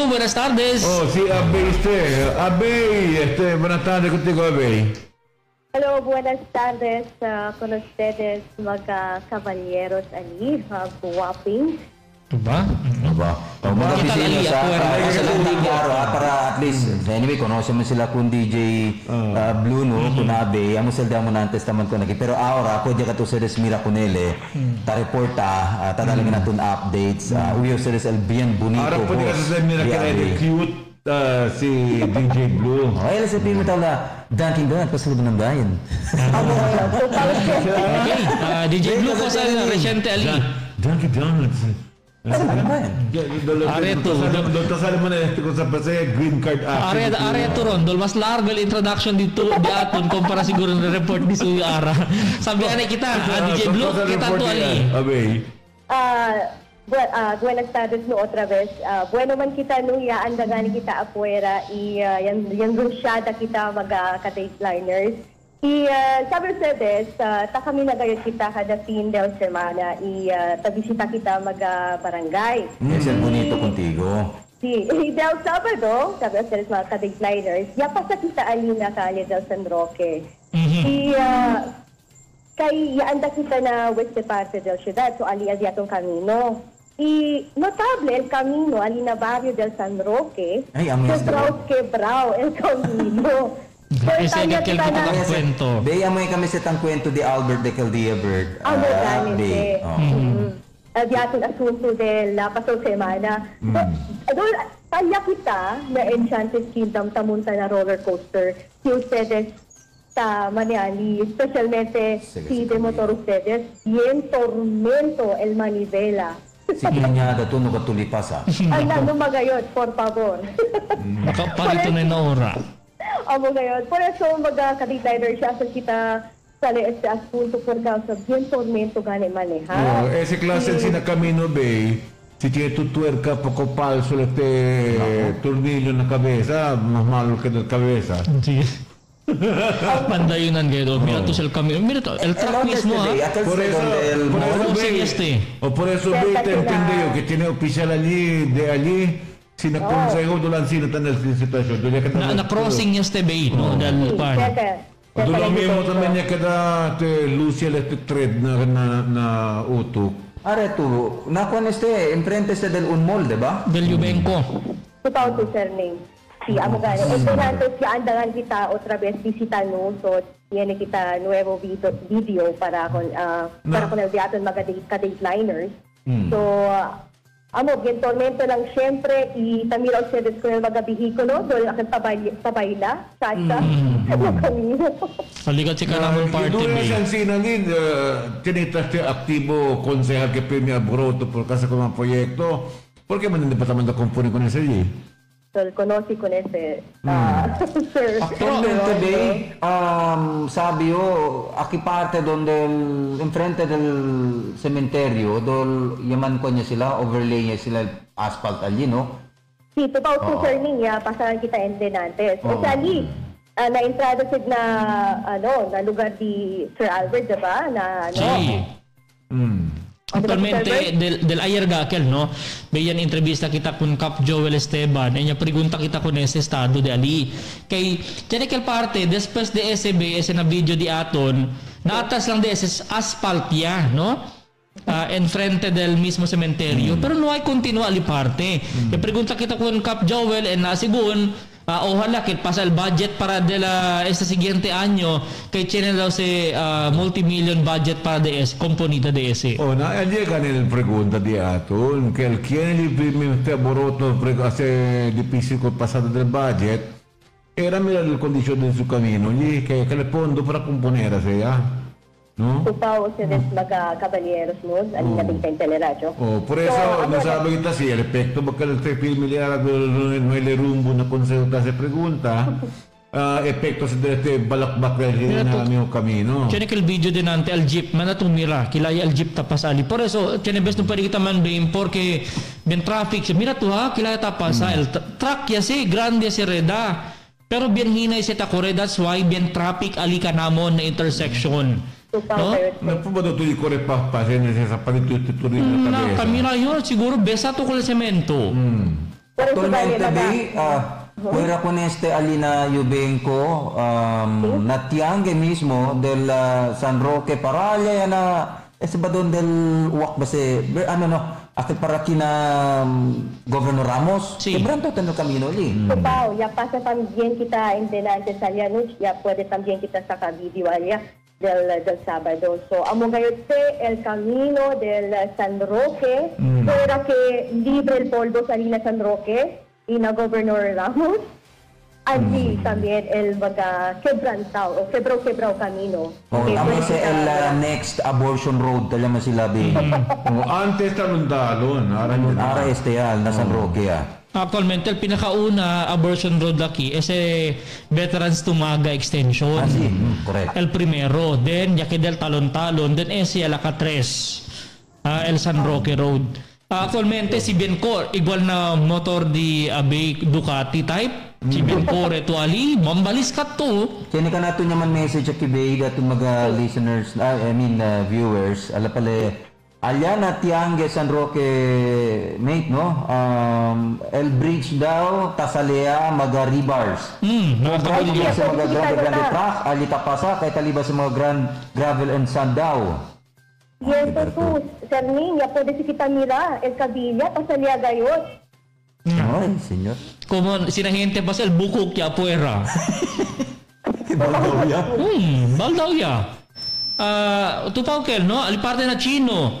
Blue, buenas tardes. Oh, sí, Abey, buenas tardes contigo, Abey. Hello, buenas tardes con ustedes, mga caballeros ali, guwaping. Ito ba? Kita Ali, sa landing araw, para at least, anyway, konosya mo sila kung DJ Blue, no, kung Abe, amo sila mo na ang testaman ko naki. Pero ahora, ako diya kato sa Mira Kunele, ta-reporta, tadalagin natin updates, uyo sa el bien bonito. Ahora po di ka sa Mira Kunele, cute si DJ Blue. Ay, alas sabihin mo tawala, Dunkin Donut, pasalubong ng bayan. Okay, DJ Blue ko sa Resyente Ali. Dunkin Donuts. Areto. Sali mo na kung sa green card action. Areto ron. Mas largo el introduction dito di aton kumpara siguro ng report ni Suya Ara. Sabi anay kita, DJ Blue, kita to Ali. Abey. Buenas tardes no otra vez. Bueno man kita nung yaandagan kita afuera yung rusyada kita mga ka-dateliners. Sabi ustedes, ta kami nagayot kita kada fin del semana tabisita kita mga barangay. Es el bonito contigo. Sí, del Sabado, sabi ustedes mga ka-dateliners, yapasa kita alina kali del San Roque. Kay yaanda kita na weste parte del ciudad, so ali adyatong camino. Notable el camino, ali na barrio del San Roque, Brau quebrao el camino. Kasi aquel ko ng kwento. Beya mo kami sa tang kwento di Albert de Caldiabert. Ganit. Adyatong asunto de la pasok semana. Doon, talya kita na Enchanted Kingdom tamunta na roller coaster. Si ustedes sa Maniali, especialmente si de motor ustedes, bien tormento el manivela. Sige niya, dato no katulipas ha. Ano magayot, por favor. Parito na yung ora. Amo ngayon. Por eso, mag-kaditiner siya sa kita sa este asunto por causa bien tormento gane manejar. Ese clase en Camino Bay, si tiene tu tuerca poco falso este tornillo en la cabeza, más malo que en la cabeza. Sí. Pandayunan kayo. Mira to el camino. Mira to, el truck mismo ha. Por eso Bay te entendió que tiene oficial allí, de allí. Sinakonseho doon sino tanong sitwasyon. Na-crossing niya ste bay, no? Dahil pan. Doon mo naman niya kada Lucia electric thread na utok. Areto, nakuha este, enfrente este del Unmol, diba? Del Yubenco. Totoo to, sir, name. Si amo gani. Ito natin si andangan kita otra vez visita no. So, tiene kita nuevo video para con el mga ka-dateliners. So, amo, bien tormento lang siyempre, itamira ustedes con el mga bihikulo, doon akan tabayla, sacha, camino. Halikat si Karamon Party Doon Bay. siyang sinangin, tinitas siya aktibo konsehal que premia broto por casa con un proyecto. ¿Por qué man departamento compone con ese allí? So, conocí con ese, sir. Actualmente, Bay, sabi yo, aquí parte donde enfrente del cementerio, donde yaman ko niya sila, overlay niya sila asphalt allí, no? Sí, totoo to, sir, niya, pasaran kita endenantes. Especially, na-entrada sid na lugar di Sir Albert, diba? Sí. Actualmente, del ayer gakel, no? Bayan entrevista kita kun Cap Joel Esteban, enya pregunta kita kun ese estado de ali. Kay, tiene que parte, después de SB, ese na video di aton, naatas lang de ese asphalt ya, no? Enfrente del mismo cementerio, pero no hay continua ali parte. Kaya pregunta kita kun Cap Joel, nasigun, ojalá que pasa el budget para este siguiente año que tiene ese multimillion budget para DS, componita DS. Llega en pregunta di ato, que el quien el primer boroto hace difícil con pasado del budget, era mirar la condición de su camino, y que le fondo para componer así, ¿no? Totoo ustedes mga caballeros mo, alin natin sa teleradyo. Por eso, no sabe kita si el efecto, porque el miliar no hay rumbo na consulta se pregunta, efecto sa este balakbak na aming camino. Tiene que el video de nante al jeep, mana tumira, kilaya al jeep tapas ali. Por eso, tiene best no pwede kita man bim, porque bien traffic, mira to ha, kilaya tapas el truck ya si, grande si reda. Pero bien hinay si takore, that's why bien traffic ali ka namon na intersection. No? No po ba ito yung kore pasen sa panito tuturin na kabesa? Kamila yun, siguro besa to kung semento. Actualmente, fuera con Alina Yubenko, natiangge mismo del San Roque Paralla na ba doon del uwak ba si akit para kina Governor Ramos? Sí. Quebranto tanto camino li. Pau, ya pasa también kita en delante sa Llanos, ya puede también kita sa video allá del sábado. So, amo gayote el camino del San Roque, pero que libre el polvo sa Lina San Roque y na Governor Ramos. Allí también el quebrantao o quebrao camino. Amo sa el next abortion road tala masilabi. Antes talon-talon. Ara na San Roque Actualmente, el pinakauna abortion road aquí es Veterans Tumaga Extension. Correct. El primero. Then, yaki del Talon-Talon. Then, ese el Acatres. El San Roque Road. Actualmente, si Bencor, igual na motor di Ducati type. Si Bencor, ito ali, mambalis ka to. Kaya ka nato naman message at kibay dato mga listeners, viewers. Ala pala, Aliana Tiangue San Roque, mate, no? El Bridge daw, Tasalea, mga rebars. Nakakabili. Sa mga grande truck, alita pasa, kay taliba sa mga gravel and sand daw. Yes, po, Sir Ning, ya puede si kita mira, el Cabilla, Pasalia Gayot. Ay, senyor. Como sinahente pa sa el bukok ya puera. Baldawya. Baldawya. Tupaukel, no? Aliparte na Chino.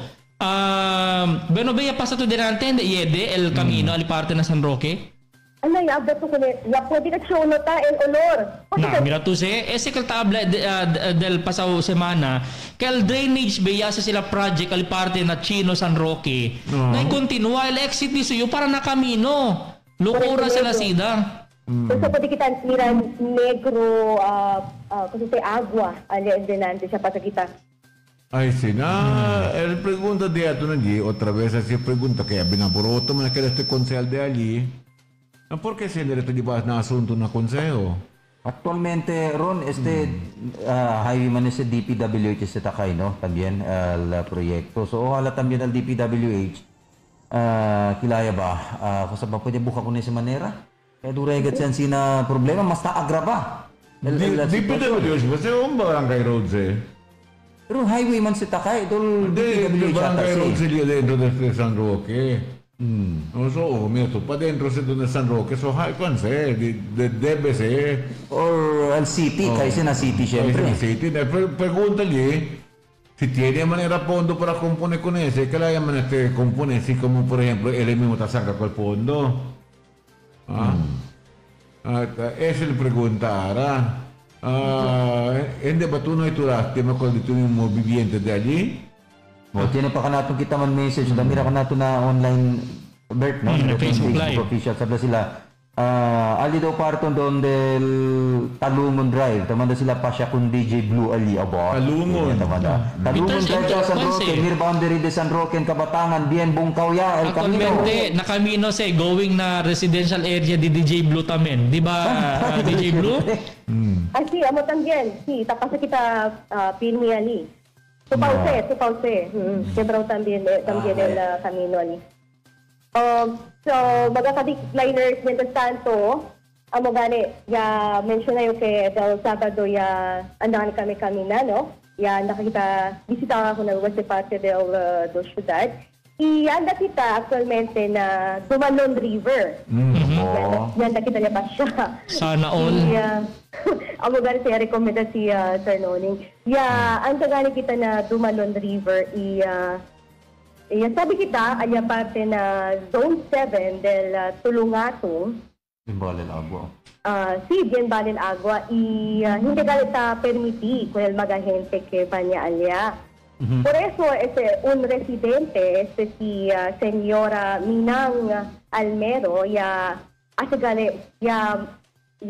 Bueno, veía pasato delante de Yede, el camino, aliparte na San Roque. Ano, ya beto ko ya puede ka chonota el olor. Na, mira tu ese que tabla del pasado semana, que el drainage veía sa sila project aliparte na Chino San Roque. Na continua el exit ni suyo para na camino. Lukura sila sida. So pwede kita mira negro, kasi agua, ali delante siya para kita. Ay, sí, él pregunta de ato allí, otra vez así pregunta que binaboroto man que este concejal de allí. ¿Por qué se le retibas na asunto na consejo? Actualmente, Ron, highwayman es DPWH se takay, no? También el proyecto. So, ojalá también al DPWH, kilaya ba? Kasi ba pwede buka ko na sa manera? Kaya duregat siya sina problema, mas naagraba. DPWH, kasi yung barangay roads Pero highwayman si takay, dul DPWH barangay roads sila dentro de San Roque. So, mira, pa dentro de San Roque, so high debe ser. Or al city, kasi na city siempre. City, pregúntale si tiene manera fondo para componer con ese, que la llaman componer, así como por ejemplo, él mismo te saca con el fondo. Esa es la pregunta. ¿En debate no hay turaste, me acuerdo de tu mismo viviente de allí? Tiene pa ka nato kita man message, damira ka nato na online, Bert, no? Facebook Live. Official, sabi sila, ali daw parton doon del Talungon Drive, tamanda sila pa siya kung DJ Blue Ali abo. Talungon. Talungon Drive sa San Roque, near boundary de San Roque, Kabatangan, Bien, Bungkaw ya, El Camino. Actualmente, na camino sa going na residential area di DJ Blue tamen. Di ba, DJ Blue? Sí, amo también. Sí, tapos kita Pirmi Ali. Tupause. Quebrao también el camino ali. So, mga ka-decliners, mientras tanto, amo gani, ya mention na yung kay del Sabado, ya andahan kami na, no? Ya nakita, bisita ako ng West Parte del Ciudad. Anda kita actualmente na Dumalon River. Yanda kita niya pa siya. Sana all. Amo gani siya rekomenda si Sir Noning. Anda gani kita na Dumalon River. Sabi kita, aya parte na Zone 7 del Tulungatong. Imbalil Agua. Bien Balil Agua. Hindi galit permiti kung el magahente que banya alya. Por eso, un residente, si señora Minang Almero,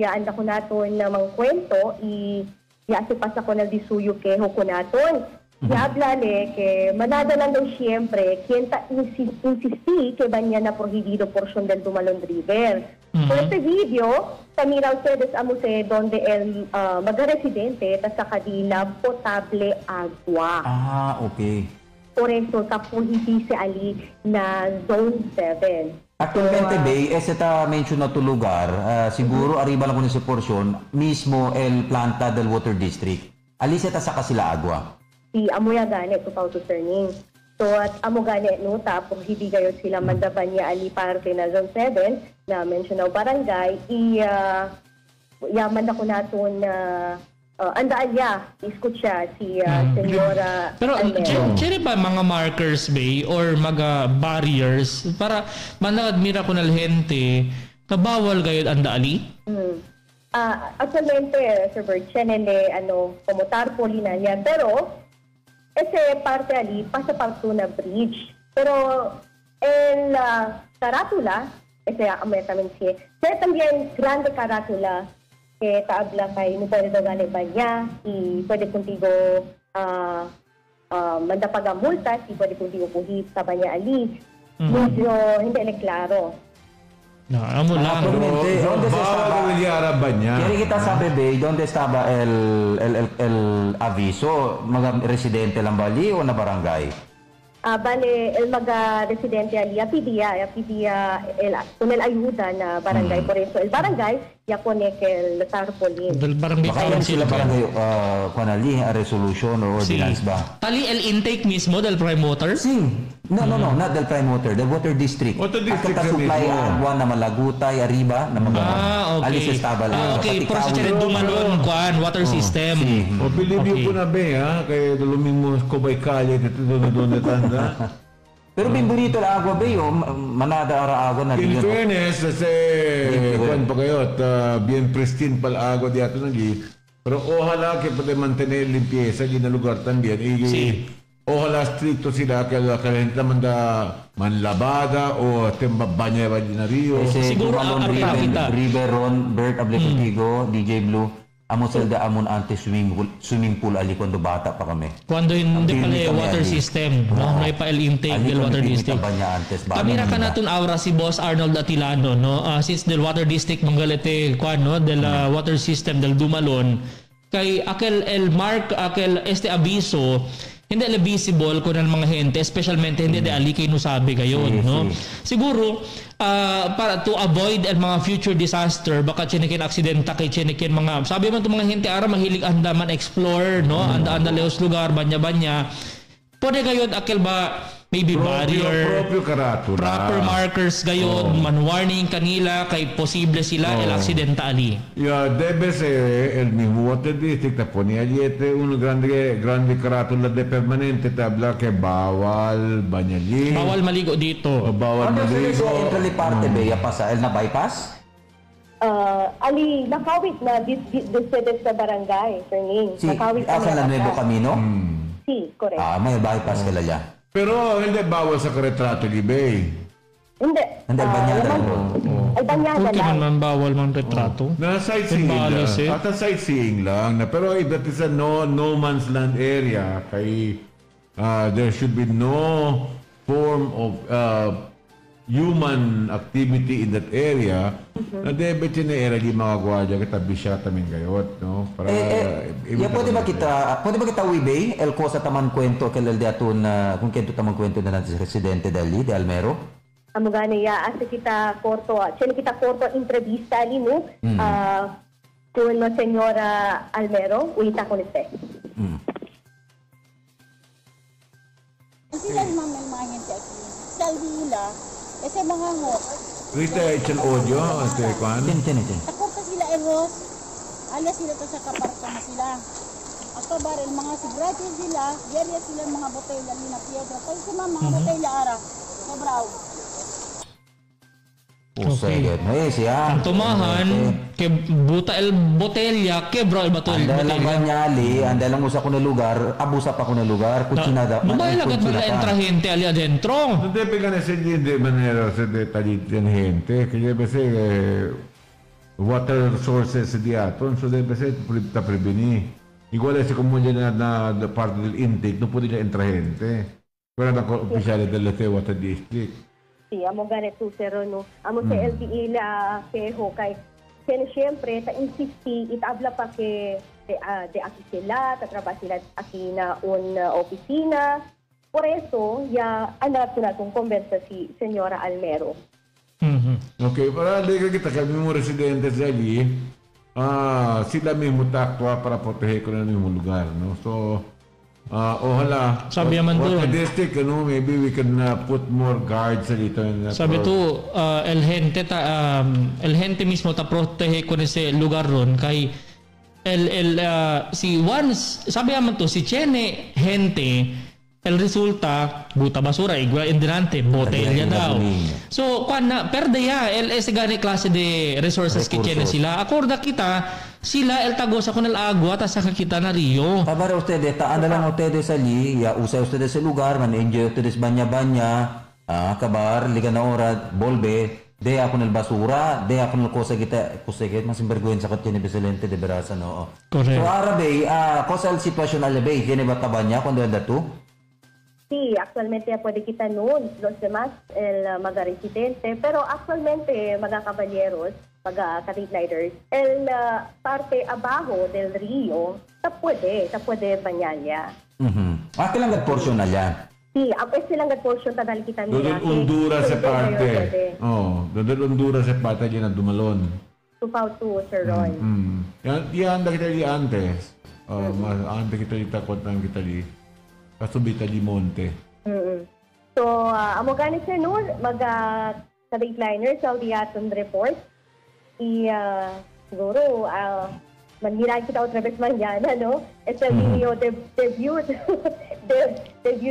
anda ko naton namang kwento, si pasa ko na disuyo ke hukunaton. Hablale que manada lang daw siyempre, quien insisti que banya na prohibido porción del Dumalon River. Por este video, tamira ustedes amuse donde el magresidente sa kadila potable agua. Okay. Por eso, hindi si Ali na Zone 7. Actualmente, Bay, esta mention na to lugar, siguro arriba lang ko na sa porsyon, mismo el planta del Water District. Alis ita sa kasila agwa. Si amoya gani to pauto sirning. So at amo gani no tapos hindi kayo sila mandaban niya ali parte na zone 7 na mention na barangay yaman ako naton na andaan niya iskutsa si Senyora Pero Almero. chere ba mga markers bay or mga barriers para manadmira ko na gente kabawal gayud anda ali? Actualmente, Sir Bert, chenele, komutar po lina niya. Pero, ese parte ali, pasaparto na bridge. Pero, el carátula, ese amay también siya, pero también grande carátula, que taabla kay no puede dogane ba niya, y pwede contigo mandapag multa, y pwede contigo puhit sa banya ali. Medyo hindi na klaro. Amo lang. Actualmente, donde se Bawal estaba, Villara ba niya? quiere kita sabe, Bay, donde estaba el aviso? Mga residente lang bali o na barangay? Bale, el mga residente ali, pidiya kung el ayuda na barangay. Por eso, el barangay, ya pone que el tarpolin. Del barangay Baka yan council sila ka. barangay, kunali, resolution or ordinance ba? Tali el intake mismo del prime water? Sí. No, not del prime water, del water district. Water district At sa supply mismo. agua na malagutay, arriba, na mga Okay. alis estaba lang. Okay, pero sa chere dumalon kuan water system. O believe Okay. you po na ba kaya lumimos ko ba'y kalye dito doon tanda. Pero bin bonito la agua, Bay, manada ara agua na In diyan. fairness, kasi kuwan pa kayo at bien pristine pala agua diyato nagi. Pero ojalá que puede mantener limpieza y na lugar también. Sí. Ojalá stricto sila kaya gente naman manlabada o tembabanya ba din na rio. Kasi Siguro Tumalon, ang kita. River Ron, Bert Abletigo, DJ Blue, amon selda amon anti swimming pool ali kuando bata pa kami. Cuando hindi Ang pala pinili kami water ali. system, no? May pa el intake Ali del kami water pinita district. ba niya antes ba? Kamira ka Ano natin aura si Boss Arnold Atilano, no? Since del water district Mangalete, kuan no, del water system del Dumalon, kay aquel el mark aquel este aviso hindi le visible kun ang mga gente, especialmente hindi de ali kay no sabi gayon, no? Siguro para to avoid ang mga future disaster, baka chinikin aksidenta kay chinikin mga sabi man to mga gente ara mahilig anda man explore, no? Anda leos lugar banya-banya. Pwede gayon akel ba maybe barrier Proprio karatula. proper markers gayon man warning kanila kay posible sila el aksidenta ali. Ya, debe ser el mismo water district na ponía allí un grande carátula de permanente tabla que bawal banyali. Bawal maligo dito. O bawal Ano sila maligo. sa entrally parte, Bay, pasa el na bypass? Ali, nakawit na decided sa barangay, Sirning. Si, Nakawit asa na Nuevo Camino? Si, correct. May bypass kala ya. Pero hindi bawal sa retrato ni Bay. Hindi. Hindi, Albanyada lang. Albanyada Okay lang. man bawal man retrato. Na sightseeing Timbales, lang. At sightseeing lang. Pero if that is a no man's land area, kay there should be no form of human activity in that area. Na debit yun na area di mga gwardiya katabi siya taming gayot, no? Para Ya pwede ba kita Bay, el cosa taman kwento kay el diaton kung kento taman kwento na natin sa residente dali de Almero? Amo gani ya asa kita korto, entrevista ali no. Con la señora Almero, uita con este. Sila naman mga gente aquí. Salvila, ese mga hot. Rita, it's an audio. Ate, kwan? Tin. Takot sa sila eros. Alas sila to sa kaparka na sila. Ako baril mga sigrati sila, diarya sila mga botella ni na piedra. Kaya sila mga botella ara. Sobraw. Okay. Siya. Ang tumahan kay buta el botelya, quebra el bato el Anda lang botelya. banyali, anda lang usa ko na lugar, abusa pa ko na lugar, kutsinada. Mabay lagat man la entra gente ali adentro. No debe ganar de manera se detallitan gente, que debe ser water sources di aton, so debe ser ta prevenir. Igual es como ya na parte del intake, no puede entrar gente. Pero na oficiales del water district. Si amo gani tu pero no. Amo sa LTE la keho kay siyempre ta insisti itabla pa ke de aki sila, tatrabaho sila aki na opisina. Por eso, ya anak ko na itong konbensa si Senyora Almero. Okay, para legal kita kami mo residentes dali, sila mismo takwa para proteger ko na mismo lugar, no? So, ojalá, Sabi naman what doon. the district, ano, maybe we can put more guards dito. Sabi to, el gente mismo ta protege ko na sa lugar ron kay si once, sabi naman to, si Chene gente, el resulta, buta basura, igual endirante, botella daw. So, perde ya, ese gani klase de resources que tiene sila. Acorda kita, sila el tagosa con el agua, tas saka kita na Rio. Para ustedes, taan na lang ustedes ali, ya usay ustedes sa lugar, man-enjoy ustedes banya-banya, kabar, liga na ora, volve, de ako nel basura, de ako nel cosa kita, mas sinvergüenza ka tiene Beselente de Berasa, no? Correct. So, Arabe, cosa el sitwasyon Arabe, tiene ba tabanya cuando anda tú? Sí, actualmente ya puede quitar noon los demás el mga residente, pero actualmente mga caballeros, mga ka-riders, el parte abajo del río, ta puede bañarya. Kailang portion na yan. Sí, ese lang ang portion tanal kita Doon Honduras sa parte. Doon Honduras sa parte dyan na dumalon. Tupaw to, Sir Roy. Yan kita di antes. Antes kita di takot ng kita di. Kasubita di monte. So, amo gani sir no, sa Dateliner, sa Audiaton report, siguro, manira kita otra vez mañana, no? Ese video debut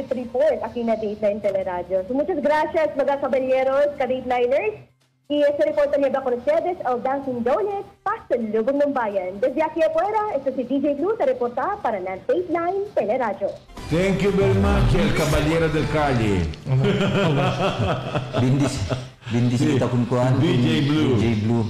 report aquí na Dateline Teleradio. So, muchas gracias, mga caballeros, ka-Dateliners. Y ese reporte niya ba con ustedes, el Dunkin' Donuts, pasalubong ng bayan. Desde aquí afuera, ito si DJ Blue sa reporta para ng Dateline Teleradio. Thank you very much, el Caballero del Calle. Bindis kita kun kuan. DJ Blue. DJ Blue.